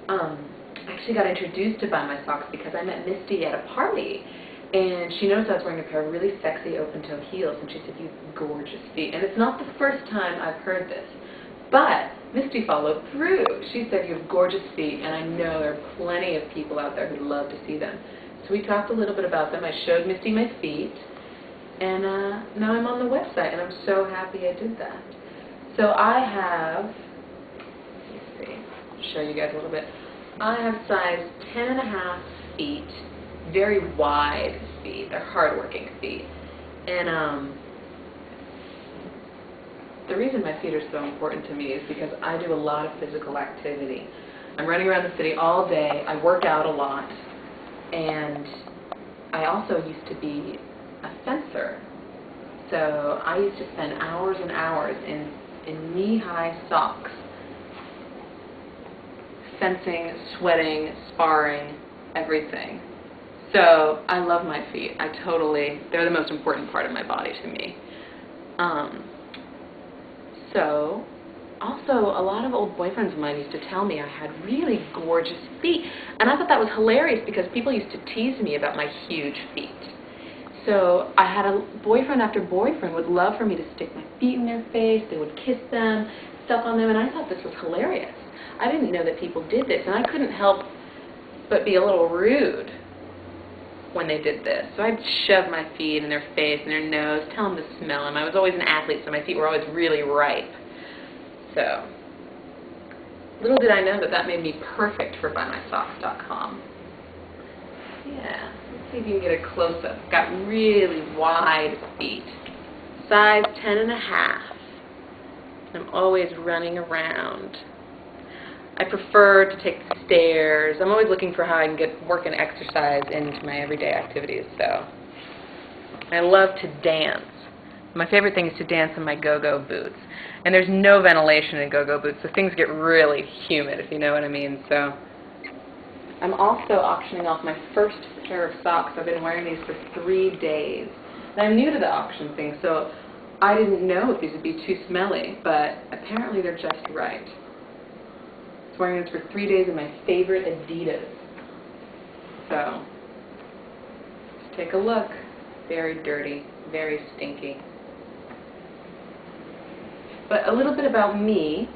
I actually got introduced to Buy My Socks because I met Misty at a party, and she noticed I was wearing a pair of really sexy open-toe heels, and she said, "You have gorgeous feet." And it's not the first time I've heard this, but Misty followed through. She said, "You have gorgeous feet," and I know there are plenty of people out there who'd love to see them. So we talked a little bit about them. I showed Misty my feet, and now I'm on the website, and I'm so happy I did that. So I have, let's see, show you guys a little bit. I have size 10.5 feet, very wide feet. They're hard-working feet. And the reason my feet are so important to me is because I do a lot of physical activity. I'm running around the city all day. I work out a lot. And I also used to be a fencer. So I used to spend hours and hours in knee-high socks, fencing, sweating, sparring, everything. So I love my feet. They're the most important part of my body to me. Also, a lot of old boyfriends of mine used to tell me I had really gorgeous feet, and I thought that was hilarious because people used to tease me about my huge feet. So I had a boyfriend after boyfriend would love for me to stick my feet in their face, they would kiss them, suck on them, and I thought this was hilarious. I didn't know that people did this, and I couldn't help but be a little rude when they did this. So I'd shove my feet in their face and their nose, tell them to smell them. I was always an athlete, so my feet were always really ripe. So, little did I know that that made me perfect for BuyMySocks.com. Yeah, let's see if you can get a close-up. Got really wide feet, size 10.5. I'm always running around. I prefer to take the stairs. I'm always looking for how I can get work and exercise into my everyday activities. So, I love to dance. My favorite thing is to dance in my go-go boots. And there's no ventilation in go-go boots, so things get really humid, if you know what I mean. So I'm also auctioning off my first pair of socks. I've been wearing these for 3 days. And I'm new to the auction thing, so I didn't know if these would be too smelly, but apparently they're just right. I was wearing these for 3 days in my favorite Adidas. So let's take a look. Very dirty, very stinky. But a little bit about me.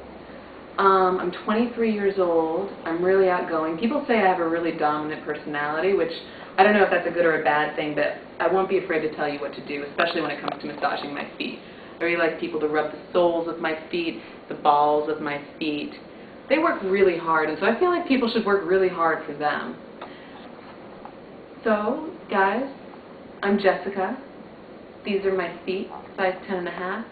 I'm 23 years old. I'm really outgoing. People say I have a really dominant personality, which I don't know if that's a good or a bad thing, but I won't be afraid to tell you what to do, especially when it comes to massaging my feet. I really like people to rub the soles of my feet, the balls of my feet. They work really hard, and so I feel like people should work really hard for them. So, guys, I'm Jessica. These are my feet, size 10.5.